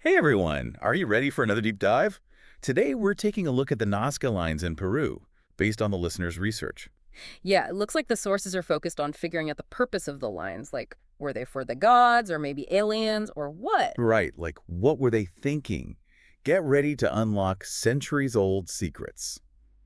Hey everyone, are you ready for another deep dive? Today we're taking a look at the Nazca Lines in Peru, based on the listener's research. Yeah, it looks like the sources are focused on figuring out the purpose of the lines, like were they for the gods or maybe aliens or what? Right, like what were they thinking? Get ready to unlock centuries-old secrets.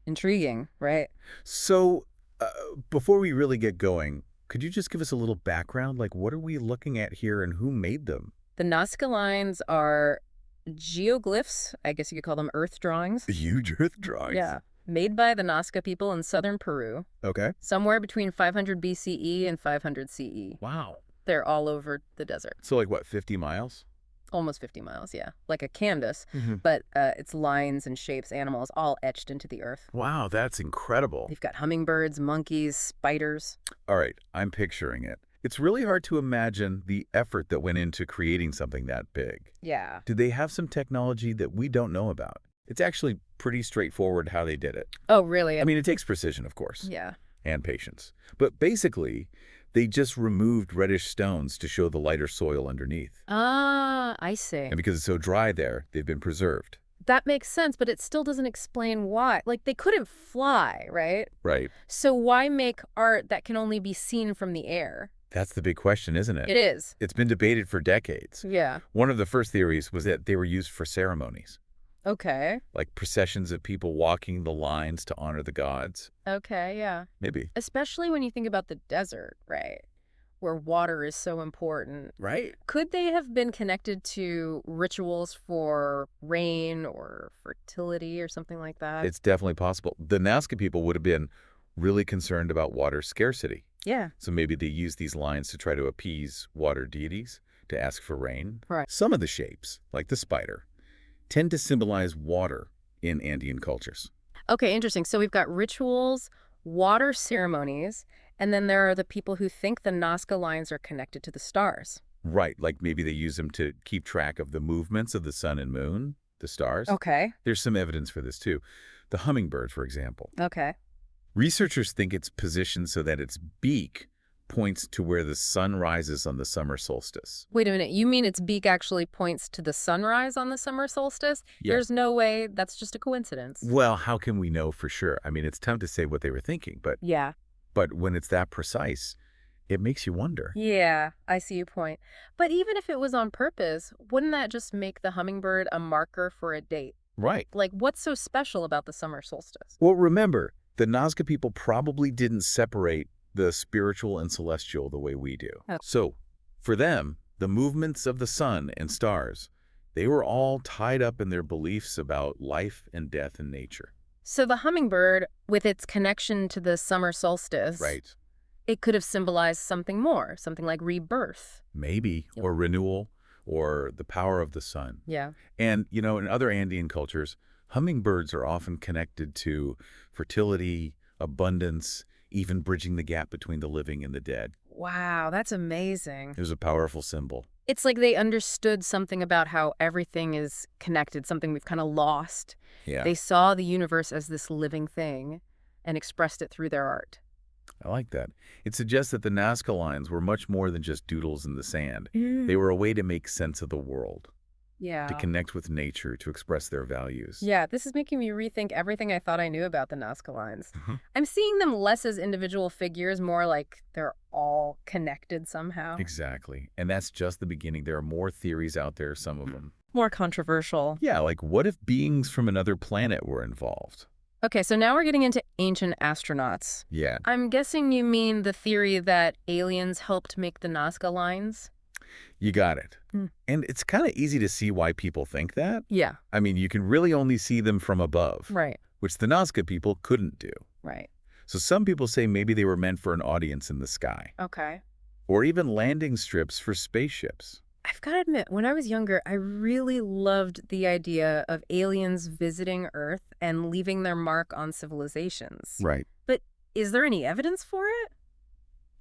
Intriguing, right? So, uh, before we really get going, could you just give us a little background? Like what are we looking at here and who made them? The Nazca Lines are geoglyphs, I guess you could call them earth drawings. Huge earth drawings. Yeah, made by the Nazca people in southern Peru, Okay. somewhere between 500 BCE and 500 CE. Wow. They're all over the desert. So like what, 50 miles? Almost 50 miles, yeah. Like a canvas, Hmm. but it's lines and shapes, animals, all etched into the earth. Wow, that's incredible. They've got hummingbirds, monkeys, spiders. All right, I'm picturing it. It's really hard to imagine the effort that went into creating something that big. Yeah. Do they have some technology that we don't know about? It's actually pretty straightforward how they did it. Oh, really? I mean, it takes precision, of course, Yeah. and patience. But basically, they just removed reddish stones to show the lighter soil underneath. Ah, I see. And because it's so dry there, they've been preserved. That makes sense, but it still doesn't explain why. Like, they couldn't fly, right? Right. So why make art that can only be seen from the air? That's the big question, isn't it? It is. It's been debated for decades. Yeah. One of the first theories was that they were used for ceremonies, Okay. like processions of people walking the lines to honor the gods. Okay, yeah. Maybe. Especially when you think about the desert, right? Where water is so important. Right? Could they have been connected to rituals for rain or fertility or something like that? It's definitely possible. The Nazca people would have been really concerned about water scarcity. Yeah. So maybe they used these lines to try to appease water deities, to ask for rain. Right. Some of the shapes, like the spider, tend to symbolize water in Andean cultures. Okay, interesting. So we've got rituals, water ceremonies, and then there are the people who think the Nazca lines are connected to the stars. Right, like maybe they use them to keep track of the movements of the sun and moon, the stars. Okay. There's some evidence for this too. The hummingbird, for example. Okay. Researchers think it's positioned so that its beak points to where the sun rises on the summer solstice. Wait a minute. You mean its beak actually points to the sunrise on the summer solstice? Yeah. There's no way that's just a coincidence. Well, how can we know for sure? I mean, it's tough to say what they were thinking, Yeah. but when it's that precise, it makes you wonder. Yeah, I see your point. But even if it was on purpose, wouldn't that just make the hummingbird a marker for a date? Right. Like, what's so special about the summer solstice? Well, remember, the Nazca people probably didn't separate the spiritual and celestial the way we do. Oh. So, for them, the movements of the sun and stars, they were all tied up in their beliefs about life and death in nature. So the hummingbird, with its connection to the summer solstice, Right. it could have symbolized something more, something like rebirth. Maybe, Yep. or renewal, or the power of the sun. Yeah. And, in other Andean cultures, hummingbirds are often connected to fertility, abundance, even bridging the gap between the living and the dead. Wow, that's amazing. It was a powerful symbol. It's like they understood something about how everything is connected, something we've kind of lost. Yeah, They saw the universe as this living thing and expressed it through their art. I like that. It suggests that the Nazca lines were much more than just doodles in the sand. They Mm. were a way to make sense of the world, Yeah. to connect with nature, to express their values. Yeah, this is making me rethink everything I thought I knew about the Nazca Lines. Mhm. I'm seeing them less as individual figures, more like they're all connected somehow. Exactly. And that's just the beginning. There are more theories out there, some of them. More controversial. Yeah, like what if beings from another planet were involved? Okay, so now we're getting into ancient astronauts. Yeah, I'm guessing you mean the theory that aliens helped make the Nazca Lines? you got it. Hmm. And it's kind of easy to see why people think that. Yeah, I mean, you can really only see them from above, right, which the Nazca people couldn't do. right. So some people say maybe they were meant for an audience in the sky, Okay. or even landing strips for spaceships. I've got to admit, when I was younger, I really loved the idea of aliens visiting Earth and leaving their mark on civilizations. Right. But is there any evidence for it?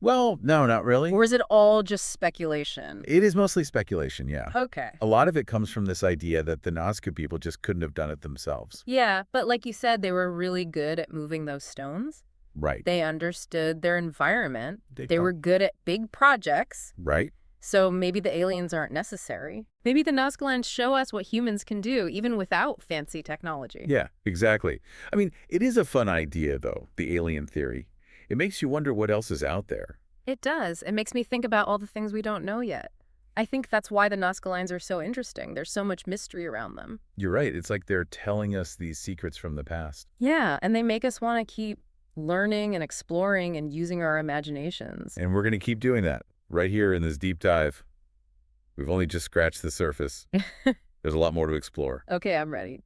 Well, no, not really. Or is it all just speculation? It is mostly speculation, yeah. Okay. A lot of it comes from this idea that the Nazca people just couldn't have done it themselves. Yeah, but like you said, they were really good at moving those stones. Right. They understood their environment. They prob- were good at big projects. Right. So maybe the aliens aren't necessary. Maybe the Nazca Lines show us what humans can do, even without fancy technology. Yeah, exactly. I mean, it is a fun idea, though, the alien theory. It makes you wonder what else is out there. It does. It makes me think about all the things we don't know yet. I think that's why the Nazca Lines are so interesting. There's so much mystery around them. You're right. It's like they're telling us these secrets from the past. Yeah, and they make us want to keep learning and exploring and using our imaginations. And we're going to keep doing that right here in this deep dive. We've only just scratched the surface. There's a lot more to explore. Okay, I'm ready.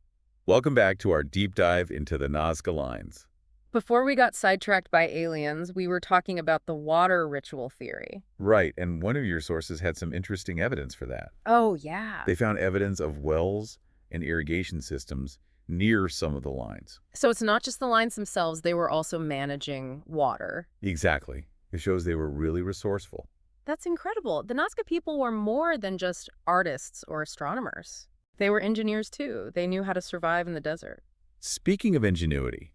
Welcome back to our deep dive into the Nazca Lines. Before we got sidetracked by aliens, we were talking about the water ritual theory. Right, and one of your sources had some interesting evidence for that. Oh, yeah. They found evidence of wells and irrigation systems near some of the lines. So it's not just the lines themselves, they were also managing water. Exactly. It shows they were really resourceful. That's incredible. The Nazca people were more than just artists or astronomers. They were engineers too. They knew how to survive in the desert. Speaking of ingenuity,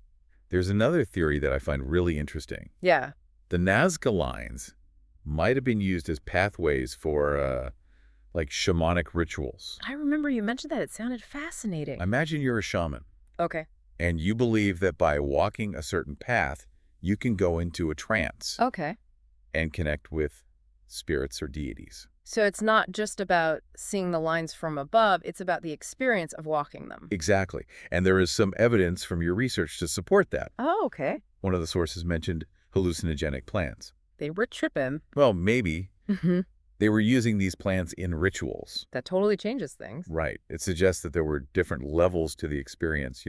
there's another theory that I find really interesting. Yeah. The Nazca Lines might have been used as pathways for, like, shamanic rituals. I remember you mentioned that. It sounded fascinating. Imagine you're a shaman, Okay. and you believe that by walking a certain path, you can go into a trance Okay. and connect with spirits or deities. So it's not just about seeing the lines from above, it's about the experience of walking them. Exactly. And there is some evidence from your research to support that. Oh, okay. One of the sources mentioned hallucinogenic plants. They were tripping. Well, maybe. Mm-hmm. They were using these plants in rituals. That totally changes things. Right. It suggests that there were different levels to the experience,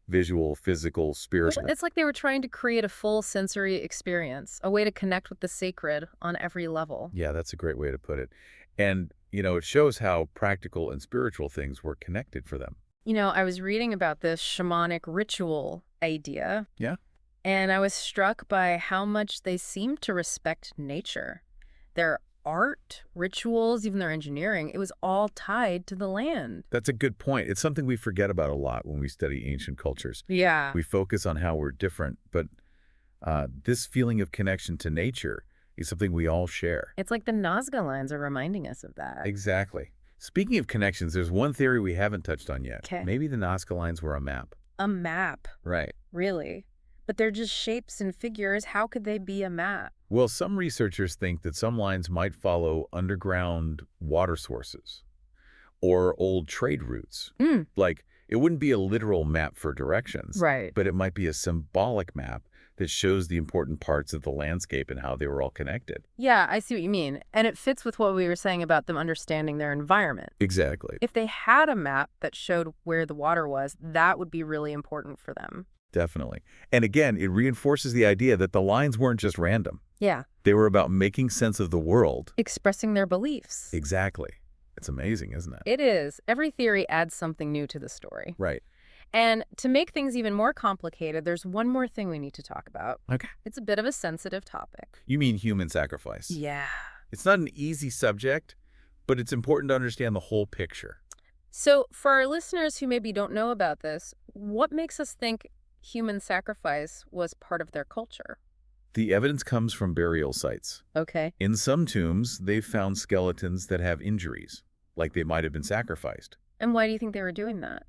visual, physical, spiritual. It's like they were trying to create a full sensory experience, a way to connect with the sacred on every level. Yeah, that's a great way to put it. And, it shows how practical and spiritual things were connected for them. I was reading about this shamanic ritual idea. Yeah. And I was struck by how much they seemed to respect nature. Their art, rituals, even their engineering, it was all tied to the land. That's a good point. It's something we forget about a lot when we study ancient cultures. Yeah. We focus on how we're different, but this feeling of connection to nature is something we all share. It's like the Nazca Lines are reminding us of that. Exactly. Speaking of connections, there's one theory we haven't touched on yet. Okay. Maybe the Nazca Lines were a map. A map. Right. Really? But they're just shapes and figures. How could they be a map? Well, some researchers think that some lines might follow underground water sources or old trade routes. Like, it wouldn't be a literal map for directions, Right. but it might be a symbolic map that shows the important parts of the landscape and how they were all connected. Yeah, I see what you mean. And it fits with what we were saying about them understanding their environment. Exactly. If they had a map that showed where the water was, that would be really important for them. Definitely. And again, it reinforces the idea that the lines weren't just random. Yeah. They were about making sense of the world. Expressing their beliefs. Exactly. It's amazing, isn't it? It is. Every theory adds something new to the story. Right. And to make things even more complicated, there's one more thing we need to talk about. Okay. It's a bit of a sensitive topic. You mean human sacrifice? Yeah. It's not an easy subject, but it's important to understand the whole picture. So for our listeners who maybe don't know about this, what makes us think human sacrifice was part of their culture? The evidence comes from burial sites. Okay. In some tombs, they've found skeletons that have injuries, like they might have been sacrificed. And why do you think they were doing that?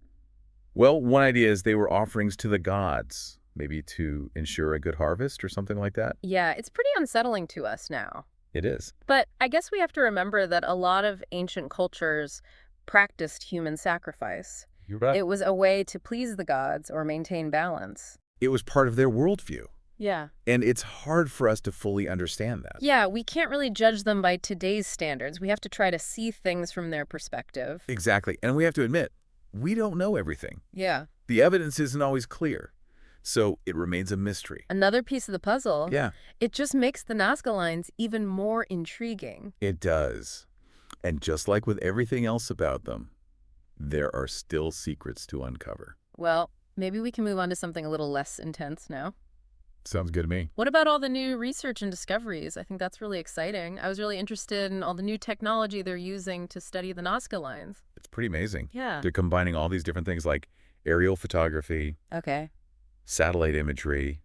Well, one idea is they were offerings to the gods, maybe to ensure a good harvest or something like that. Yeah, it's pretty unsettling to us now. It is. But I guess we have to remember that a lot of ancient cultures practiced human sacrifice. You're right. It was a way to please the gods or maintain balance. It was part of their worldview. Yeah. And it's hard for us to fully understand that. Yeah, we can't really judge them by today's standards. We have to try to see things from their perspective. Exactly. And we have to admit, we don't know everything. Yeah. The evidence isn't always clear. So it remains a mystery. Another piece of the puzzle. Yeah. It just makes the Nazca Lines even more intriguing. It does. And just like with everything else about them, there are still secrets to uncover. Well, maybe we can move on to something a little less intense now. Sounds good to me. What about all the new research and discoveries? I think that's really exciting. I was really interested in all the new technology they're using to study the Nazca Lines. It's pretty amazing. Yeah. They're combining all these different things like aerial photography, Okay. satellite imagery,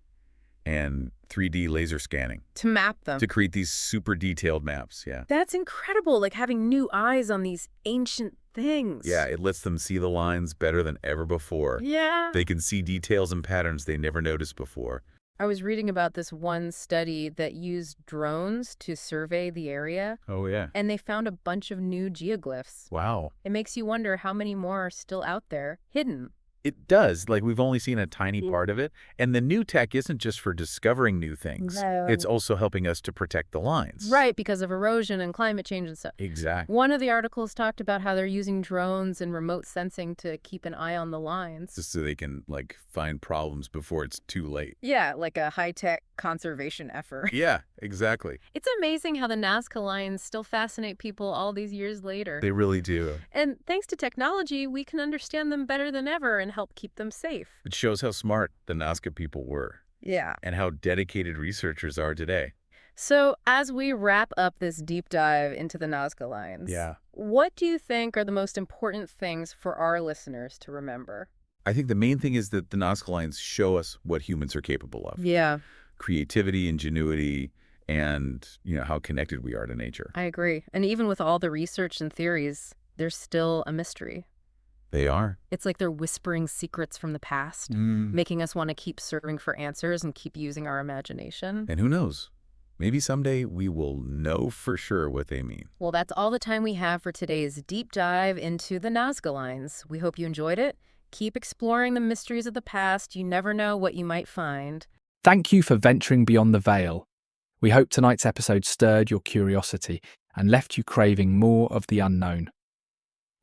and 3D laser scanning To map them. to create these super detailed maps. Yeah. That's incredible, like having new eyes on these ancient things. Yeah, it lets them see the lines better than ever before. Yeah. They can see details and patterns they never noticed before. I was reading about this one study that used drones to survey the area, Oh, yeah. and they found a bunch of new geoglyphs. Wow. It makes you wonder how many more are still out there, hidden. It does. Like, we've only seen a tiny part of it. And the new tech isn't just for discovering new things. No. It's also helping us to protect the lines. Right, because of erosion and climate change and stuff. Exactly. One of the articles talked about how they're using drones and remote sensing to keep an eye on the lines. Just so they can, like, find problems before it's too late. Yeah, like a high-tech conservation effort. Yeah, exactly. It's amazing how the Nazca Lines still fascinate people all these years later. They really do. And thanks to technology, we can understand them better than ever and help keep them safe. It shows how smart the Nazca people were Yeah. and how dedicated researchers are today. So as we wrap up this deep dive into the Nazca Lines, Yeah. what do you think are the most important things for our listeners to remember? I think the main thing is that the Nazca Lines show us what humans are capable of. Yeah, Creativity, ingenuity, and, how connected we are to nature. I agree. And even with all the research and theories, there's still a mystery. They are. It's like they're whispering secrets from the past, making us want to keep searching for answers and keep using our imagination. And who knows? Maybe someday we will know for sure what they mean. Well, that's all the time we have for today's deep dive into the Nazca Lines. We hope you enjoyed it. Keep exploring the mysteries of the past. You never know what you might find. Thank you for venturing beyond the veil. We hope tonight's episode stirred your curiosity and left you craving more of the unknown.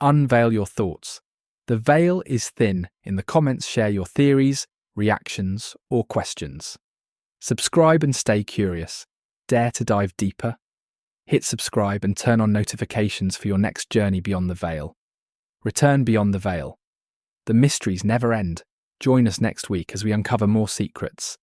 Unveil your thoughts. The veil is thin. In the comments, share your theories, reactions, or questions. Subscribe and stay curious. Dare to dive deeper? Hit subscribe and turn on notifications for your next journey beyond the veil. Return beyond the veil. The mysteries never end. Join us next week as we uncover more secrets,